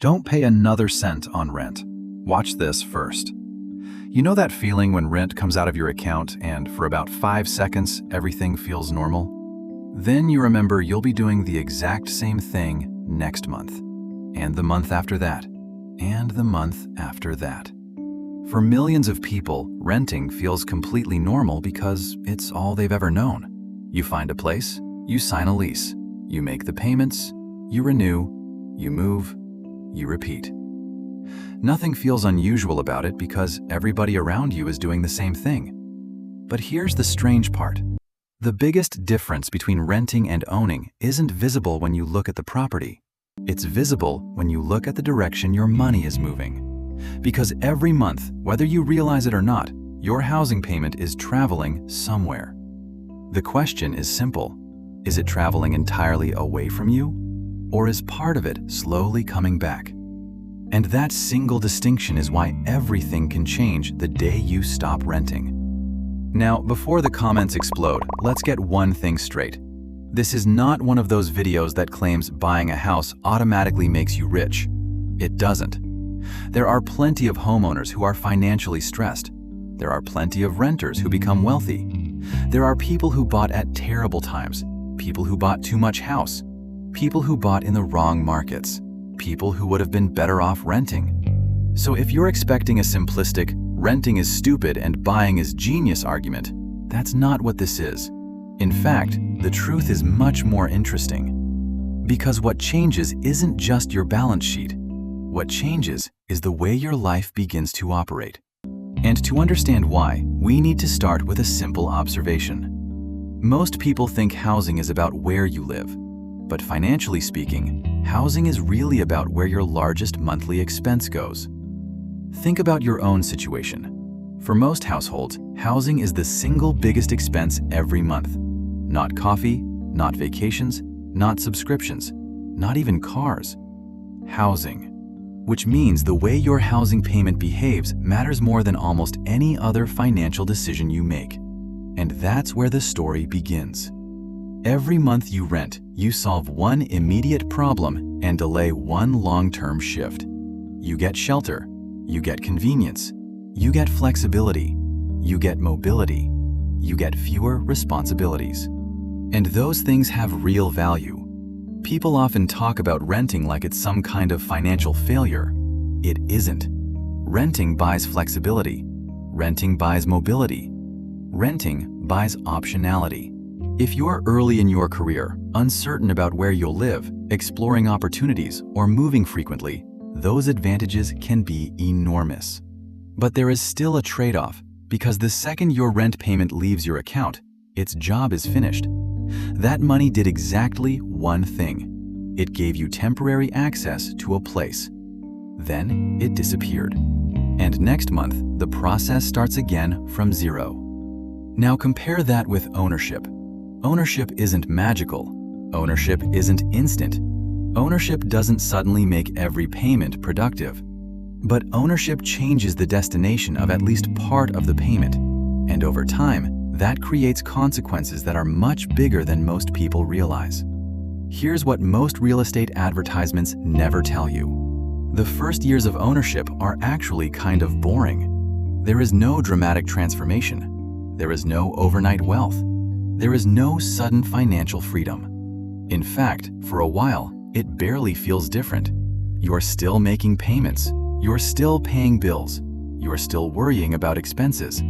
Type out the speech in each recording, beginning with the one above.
Don't pay another cent on rent. Watch this first. You know that feeling when rent comes out of your account and for about 5 seconds, everything feels normal? Then you remember you'll be doing the exact same thing next month, and the month after that, and the month after that. For millions of people, renting feels completely normal because it's all they've ever known. You find a place, you sign a lease, you make the payments, you renew, you move, you repeat. Nothing feels unusual about it because everybody around you is doing the same thing. But here's the strange part. The biggest difference between renting and owning isn't visible when you look at the property. It's visible when you look at the direction your money is moving. Because every month, whether you realize it or not, your housing payment is traveling somewhere. The question is simple. Is it traveling entirely away from you? Or is part of it slowly coming back? And that single distinction is why everything can change the day you stop renting. Now, before the comments explode, let's get one thing straight. This is not one of those videos that claims buying a house automatically makes you rich. It doesn't. There are plenty of homeowners who are financially stressed. There are plenty of renters who become wealthy. There are people who bought at terrible times, people who bought too much house, people who bought in the wrong markets, people who would have been better off renting. So if you're expecting a simplistic, renting is stupid and buying is genius argument, that's not what this is. In fact, the truth is much more interesting. Because what changes isn't just your balance sheet. What changes is the way your life begins to operate. And to understand why, we need to start with a simple observation. Most people think housing is about where you live. But financially speaking, housing is really about where your largest monthly expense goes. Think about your own situation. For most households, housing is the single biggest expense every month. Not coffee, not vacations, not subscriptions, not even cars. Housing. Which means the way your housing payment behaves matters more than almost any other financial decision you make. And that's where the story begins. Every month you rent, you solve one immediate problem and delay one long-term shift. You get shelter, you get convenience, you get flexibility, you get mobility, you get fewer responsibilities. And those things have real value. People often talk about renting like it's some kind of financial failure. It isn't. Renting buys flexibility. Renting buys mobility. Renting buys optionality. If you're early in your career, uncertain about where you'll live, exploring opportunities, or moving frequently, those advantages can be enormous. But there is still a trade-off, because the second your rent payment leaves your account, its job is finished. That money did exactly one thing. It gave you temporary access to a place. Then it disappeared. And next month, the process starts again from zero. Now compare that with ownership. Ownership isn't magical. Ownership isn't instant. Ownership doesn't suddenly make every payment productive. But ownership changes the destination of at least part of the payment. And over time, that creates consequences that are much bigger than most people realize. Here's what most real estate advertisements never tell you. The first years of ownership are actually kind of boring. There is no dramatic transformation. There is no overnight wealth. There is no sudden financial freedom. In fact, for a while, it barely feels different. You're still making payments. You're still paying bills. You're still worrying about expenses.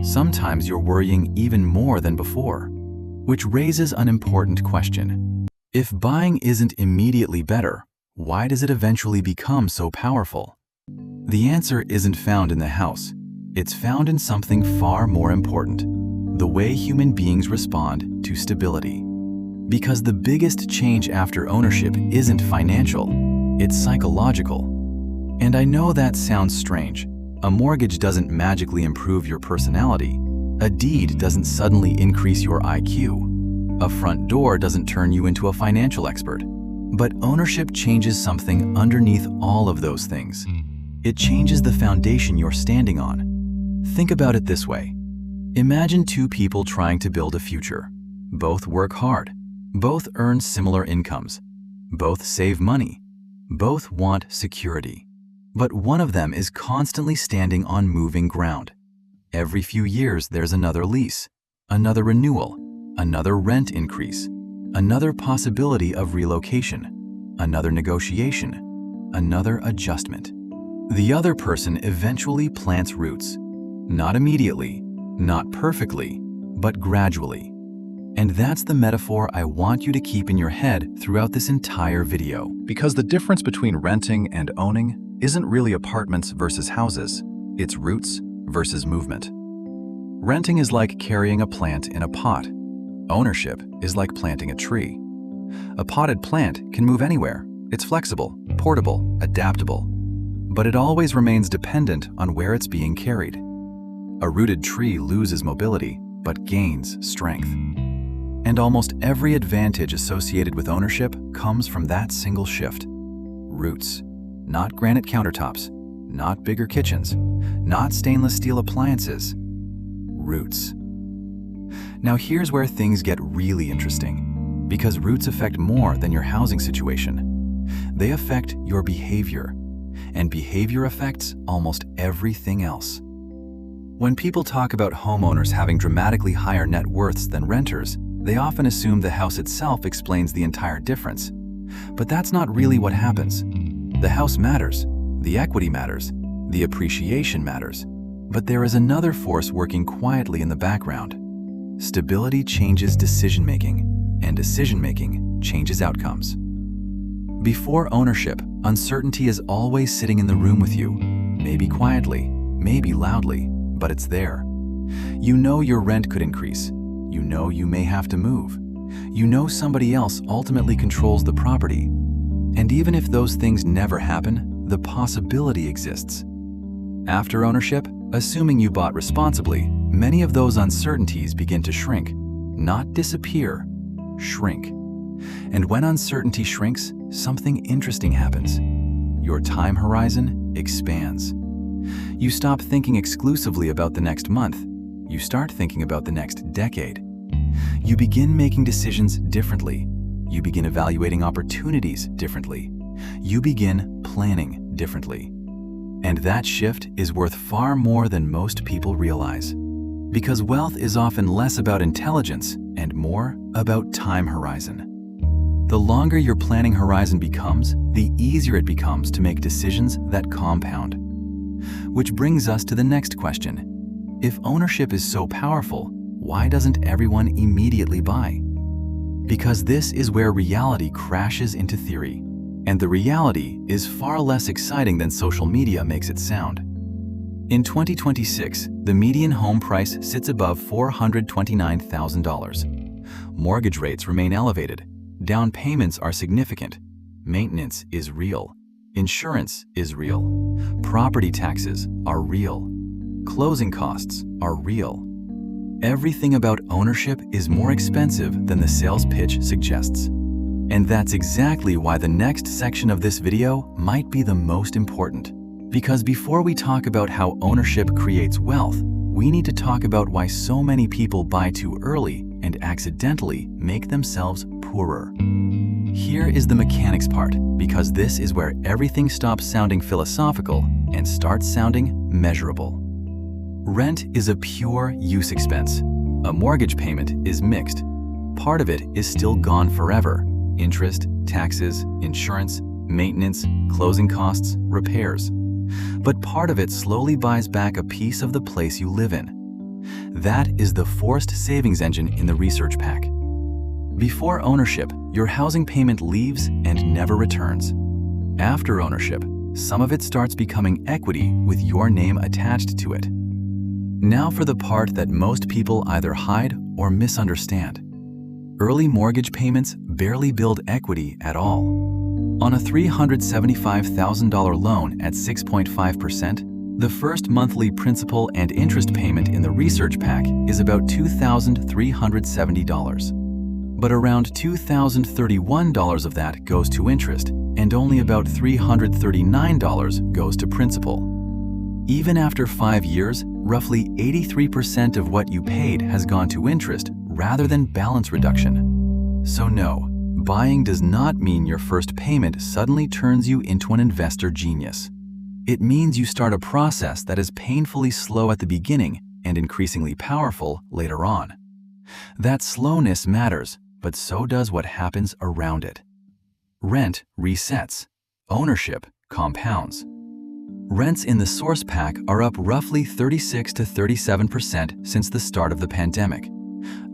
Sometimes you're worrying even more than before. Which raises an important question. If buying isn't immediately better, why does it eventually become so powerful? The answer isn't found in the house. It's found in something far more important. The way human beings respond to stability. Because the biggest change after ownership isn't financial, it's psychological. And I know that sounds strange. A mortgage doesn't magically improve your personality. A deed doesn't suddenly increase your IQ. A front door doesn't turn you into a financial expert. But ownership changes something underneath all of those things. It changes the foundation you're standing on. Think about it this way. Imagine two people trying to build a future. Both work hard. Both earn similar incomes. Both save money. Both want security, but one of them is constantly standing on moving ground. Every few years, there's another lease, another renewal, another rent increase, another possibility of relocation, another negotiation, another adjustment. The other person eventually plants roots. Not immediately, not perfectly, but gradually. And that's the metaphor I want you to keep in your head throughout this entire video. Because the difference between renting and owning isn't really apartments versus houses, it's roots versus movement. Renting is like carrying a plant in a pot. Ownership is like planting a tree. A potted plant can move anywhere. It's flexible, portable, adaptable, but it always remains dependent on where it's being carried. A rooted tree loses mobility, but gains strength. And almost every advantage associated with ownership comes from that single shift. Roots. Not granite countertops, not bigger kitchens, not stainless steel appliances. Roots. Now here's where things get really interesting, because roots affect more than your housing situation. They affect your behavior, and behavior affects almost everything else. When people talk about homeowners having dramatically higher net worths than renters, they often assume the house itself explains the entire difference. But that's not really what happens. The house matters, the equity matters, the appreciation matters, but there is another force working quietly in the background. Stability changes decision-making, and decision-making changes outcomes. Before ownership, uncertainty is always sitting in the room with you, maybe quietly, maybe loudly, but it's there. You know your rent could increase. You know you may have to move. You know somebody else ultimately controls the property. And even if those things never happen, the possibility exists. After ownership, assuming you bought responsibly, many of those uncertainties begin to shrink. Not disappear, shrink. And when uncertainty shrinks, something interesting happens. Your time horizon expands. You stop thinking exclusively about the next month. You start thinking about the next decade. You begin making decisions differently. You begin evaluating opportunities differently. You begin planning differently. And that shift is worth far more than most people realize. Because wealth is often less about intelligence and more about time horizon. The longer your planning horizon becomes, the easier it becomes to make decisions that compound. Which brings us to the next question. If ownership is so powerful, why doesn't everyone immediately buy? Because this is where reality crashes into theory. And the reality is far less exciting than social media makes it sound. In 2026, the median home price sits above $429,000. Mortgage rates remain elevated. Down payments are significant. Maintenance is real. Insurance is real. Property taxes are real. Closing costs are real. Everything about ownership is more expensive than the sales pitch suggests. And that's exactly why the next section of this video might be the most important. Because before we talk about how ownership creates wealth, we need to talk about why so many people buy too early and accidentally make themselves poorer. Here is the mechanics part, because this is where everything stops sounding philosophical and starts sounding measurable. Rent is a pure use expense. A mortgage payment is mixed. Part of it is still gone forever. Interest, taxes, insurance, maintenance, closing costs, repairs. But part of it slowly buys back a piece of the place you live in. That is the forced savings engine in the research pack. Before ownership, your housing payment leaves and never returns. After ownership, some of it starts becoming equity with your name attached to it. Now for the part that most people either hide or misunderstand. Early mortgage payments barely build equity at all. On a $375,000 loan at 6.5%, the first monthly principal and interest payment in the research pack is about $2,370. But around $2,031 of that goes to interest, and only about $339 goes to principal. Even after 5 years, roughly 83% of what you paid has gone to interest rather than balance reduction. So no, Buying does not mean your first payment suddenly turns you into an investor genius. It means you start a process that is painfully slow at the beginning and increasingly powerful later on. That slowness matters, but so does what happens around it. Rent resets. Ownership compounds. Rents in the source pack are up roughly 36 to 37% since the start of the pandemic.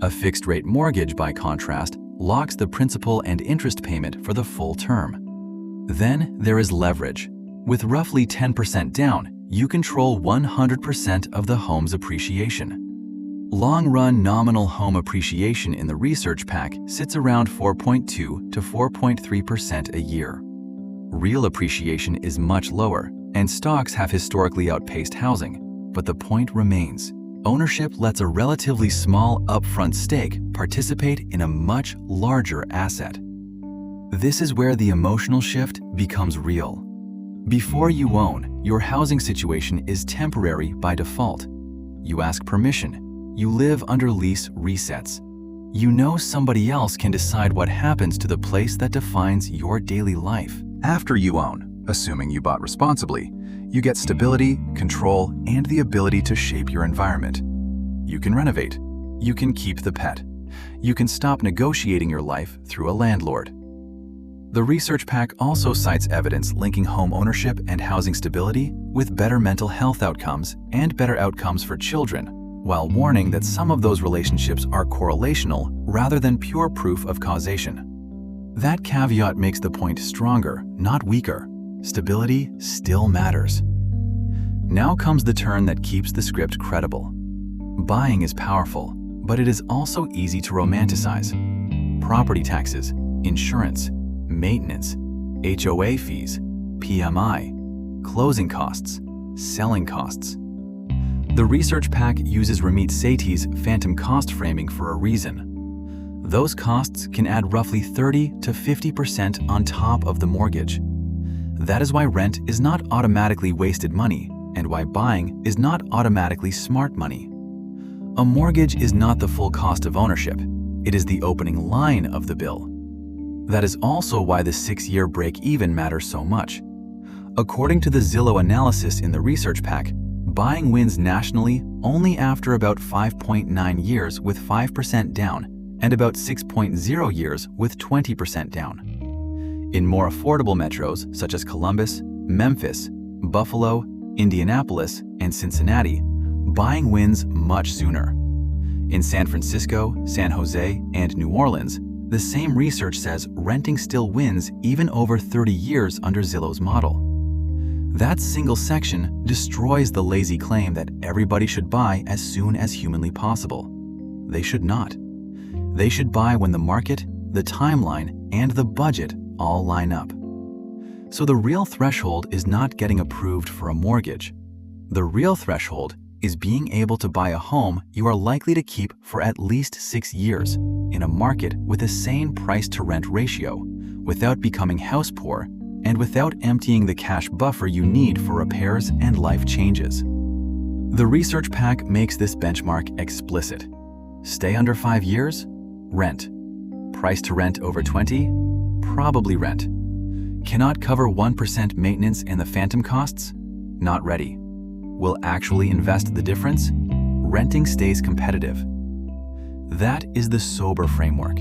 A fixed-rate mortgage, by contrast, locks the principal and interest payment for the full term. Then there is leverage. With roughly 10% down, you control 100% of the home's appreciation. Long-run nominal home appreciation in the research pack sits around 4.2 to 4.3% a year. Real appreciation is much lower, and stocks have historically outpaced housing, but the point remains. Ownership lets a relatively small upfront stake participate in a much larger asset. This is where the emotional shift becomes real. Before you own, your housing situation is temporary by default. You ask permission. You live under lease resets. You know somebody else can decide what happens to the place that defines your daily life. After you own, assuming you bought responsibly, you get stability, control, and the ability to shape your environment. You can renovate. You can keep the pet. You can stop negotiating your life through a landlord. The research pack also cites evidence linking home ownership and housing stability with better mental health outcomes and better outcomes for children, while warning that some of those relationships are correlational rather than pure proof of causation. That caveat makes the point stronger, not weaker. Stability still matters. Now comes the turn that keeps the script credible. Buying is powerful, but it is also easy to romanticize. Property taxes, insurance, maintenance, HOA fees, PMI, closing costs, selling costs. The research pack uses Ramit Sethi's phantom cost framing for a reason. Those costs can add roughly 30 to 50% on top of the mortgage. That is why rent is not automatically wasted money, and why buying is not automatically smart money. A mortgage is not the full cost of ownership. It is the opening line of the bill. That is also why the 6-year break-even matters so much. According to the Zillow analysis in the research pack, buying wins nationally only after about 5.9 years with 5% down and about 6.0 years with 20% down. In more affordable metros such as Columbus, Memphis, Buffalo, Indianapolis, and Cincinnati, buying wins much sooner. In San Francisco, San Jose, and New Orleans, the same research says renting still wins even over 30 years under Zillow's model. That single section destroys the lazy claim that everybody should buy as soon as humanly possible. They should not. They should buy when the market, the timeline, and the budget all line up. So the real threshold is not getting approved for a mortgage. The real threshold is being able to buy a home you are likely to keep for at least 6 years in a market with a sane price-to-rent ratio, without becoming house poor and without emptying the cash buffer you need for repairs and life changes. The research pack makes this benchmark explicit. Stay under 5 years? Rent. Price to rent over 20? Probably rent. Cannot cover 1% maintenance and the phantom costs? Not ready. Will actually invest the difference? Renting stays competitive. That is the sober framework.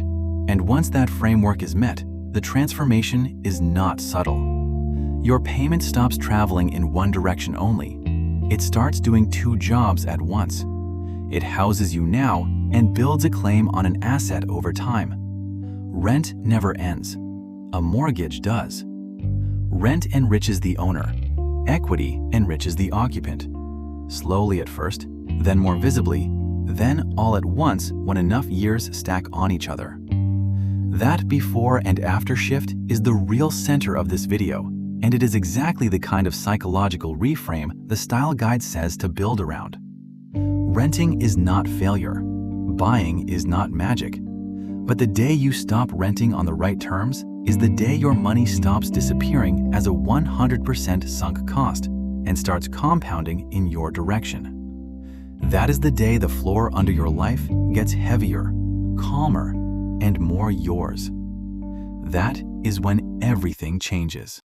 And once that framework is met, the transformation is not subtle. Your payment stops traveling in one direction only. It starts doing 2 jobs at once. It houses you now and builds a claim on an asset over time. Rent never ends. A mortgage does. Rent enriches the owner. Equity enriches the occupant. Slowly at first, then more visibly, then all at once when enough years stack on each other. That before and after shift is the real center of this video, and it is exactly the kind of psychological reframe the style guide says to build around. Renting is not failure. Buying is not magic. But the day you stop renting on the right terms is the day your money stops disappearing as a 100% sunk cost and starts compounding in your direction. That is the day the floor under your life gets heavier, calmer, and more yours. That is when everything changes.